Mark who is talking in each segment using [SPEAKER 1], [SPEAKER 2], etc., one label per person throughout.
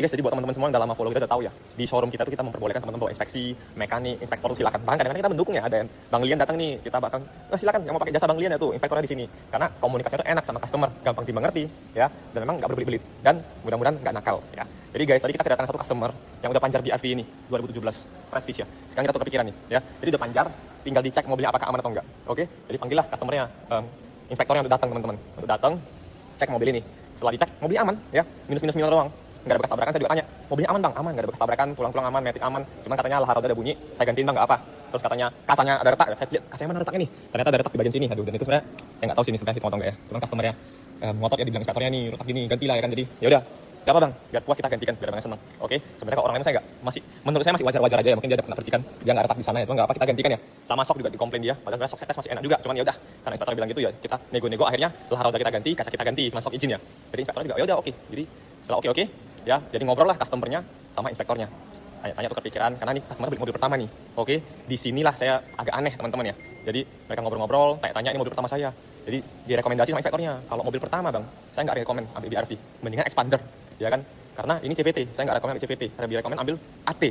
[SPEAKER 1] Guys, jadi buat teman-teman semua yang udah lama follow kita udah tahu ya, di showroom kita tuh kita memperbolehkan teman-teman bawa inspeksi, mekanik, inspektor tuh silakan. Bahkan kadang-kadang kita mendukung ya, ada yang Bang Lian datang nih, kita bakal silakan yang mau pakai jasa Bang Lian ya tuh, inspektornya di sini. Karena komunikasinya tuh enak sama customer, gampang dimengerti ya, dan memang nggak berbelit-belit dan mudah-mudahan nggak nakal ya. Jadi guys, tadi kita kedatangan satu customer yang udah panjar BRV ini 2017 Prestige ya. Sekarang kita tuh kepikiran nih ya. Jadi udah panjar, tinggal dicek mobilnya apakah aman atau enggak. Oke? Jadi panggillah customernya, inspektornya untuk datang teman-teman. Untuk datang cek mobil ini. Setelah dicek mobilnya aman ya, minus-minus mil doang. Nggak ada bekas tabrakan. Saya juga tanya, mobilnya aman bang? Aman, nggak ada bekas tabrakan, tulang-tulang aman, metik aman, cuman katanya lahar roda ada bunyi, saya gantiin bang, nggak apa. Terus katanya kacanya ada retak, saya lihat kacanya mana retaknya nih, ternyata ada retak di bagian sini. Aduh, dan itu sebenarnya saya nggak tahu sih ini sebenarnya hitung atau enggak ya, cuman customernya ngotot ya, dibilang inspektornya nih retak gini, gantilah ya kan. Jadi ya udah, gak apa bang, biar puas kita gantikan, biar abangnya seneng. Oke, sebenarnya kalau orang lain saya nggak, menurut saya masih wajar-wajar aja ya, mungkin dia ada kena percikan, dia nggak retak di sana ya, cuman nggak apa, kita gantikan ya. Sama sok juga dikomplain dia, padahal sebenarnya sok tes masih enak juga, cuman ya udah, karena inspektor bilang gitu ya, kita nego-nego akhirnya lahar roda kita ganti, kaca kita ganti, cuma sok izin ya. Jadi inspektornya juga ya udah oke. Jadi setelah oke ya, jadi ngobrol lah customernya sama inspektornya, tanya-tanya tuh kepikiran, karena nih customer beli mobil pertama nih. Oke, disinilah saya agak aneh teman-teman ya. Jadi mereka ngobrol-ngobrol, tanya-tanya, ini mobil pertama saya. Jadi direkomendasi sama inspektornya, kalau mobil pertama bang, saya nggak rekomen ambil BRV, mendingan Expander, ya kan? Karena ini CVT, saya nggak rekomen ambil CVT, saya rekomen ambil AT.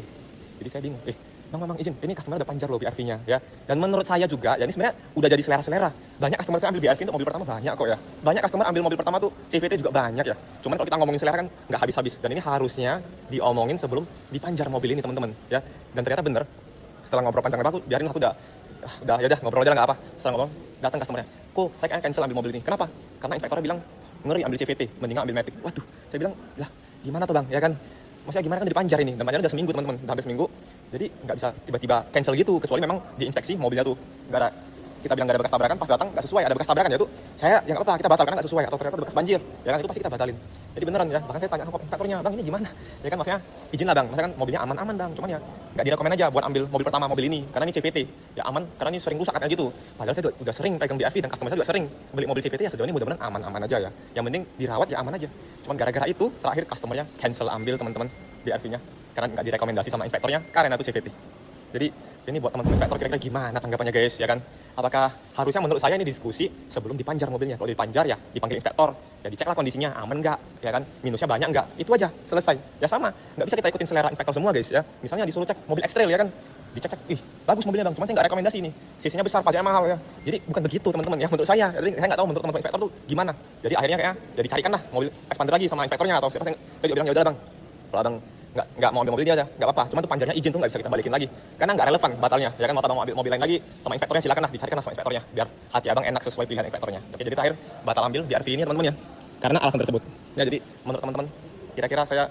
[SPEAKER 1] Jadi saya bingung, bang izin, ini customer udah panjar loh BRV-nya ya. Dan menurut saya juga, ya ini sebenarnya udah jadi selera-selera. Banyak customer saya ambil BRV untuk mobil pertama banyak kok ya. Banyak customer ambil mobil pertama tuh CVT juga banyak ya. Cuman kalau kita ngomongin selera kan nggak habis-habis. Dan ini harusnya diomongin sebelum dipanjar mobil ini teman-teman ya. Dan ternyata bener, setelah ngobrol panjang lebar, aku biarin aku udah ya udah ngobrol aja lah, nggak apa. Setelah ngobrol datang customernya, kok saya cancel ambil mobil ini. Kenapa? Karena inspektornya bilang ngeri ambil CVT, mendingan ambil Matic. Waduh, saya bilang lah gimana tuh bang ya kan? Maksudnya gimana kan dipanjar ini, dan panjarnya udah seminggu teman-teman, udah hampir seminggu. Jadi nggak bisa tiba-tiba cancel gitu, kecuali memang diinspeksi mobilnya tuh nggak ada, kita bilang nggak ada bekas tabrakan, pas datang nggak sesuai, ada bekas tabrakan ya tuh saya yang nggak apa, kita batal karena nggak sesuai, atau ternyata ada bekas banjir ya kan, itu pasti kita batalin. Jadi beneran ya, bahkan saya tanya sama inspektornya, bang ini gimana ya kan, maksudnya izin lah bang, maksudnya kan mobilnya aman-aman bang, cuman ya nggak direkomend aja buat ambil mobil pertama mobil ini, karena ini CVT ya aman, karena ini sering rusak katanya gitu. Padahal saya udah sering pegang BRV dan customer saya juga sering beli mobil CVT ya, sejauh ini mudah-mudahan aman-aman aja ya, yang penting dirawat ya aman aja. Cuman gara-gara itu terakhir customernya cancel ambil teman-teman BRV-nya karena nggak direkomendasi sama inspektornya karena itu CVT. Jadi ini buat teman-teman inspektor kira-kira gimana tanggapannya guys ya kan? Apakah harusnya, menurut saya ini diskusi sebelum dipanjar mobilnya. Kalau dipanjar ya dipanggil inspektor, ya diceklah kondisinya aman nggak ya kan, minusnya banyak nggak, itu aja selesai. Ya sama, nggak bisa kita ikutin selera inspektor semua guys ya. Misalnya disuruh cek mobil X-Trail ya kan, dicek, bagus mobilnya bang, cuma saya nggak rekomendasi ini, sisinya besar, pajaknya mahal ya. Jadi bukan begitu teman-teman ya menurut saya. Jadi saya nggak tahu menurut teman-teman inspektor tuh gimana. Jadi akhirnya kayak ya dicarikan lah mobil Expander lagi sama inspektornya atau siapa. Saya juga bilang ya udah bang, kalau abang nggak mau ambil mobil dia aja nggak apa-apa, cuma tuh panjarnya izin tuh nggak bisa kita balikin lagi karena nggak relevan batalnya ya kan. Mau ambil mobil lain lagi sama inspektornya, silakan lah dicarikan lah sama inspektornya biar hati abang enak sesuai pilihan inspektornya. Oke, jadi terakhir batal ambil BRV ini teman-teman ya karena alasan tersebut ya. Jadi menurut teman-teman kira-kira saya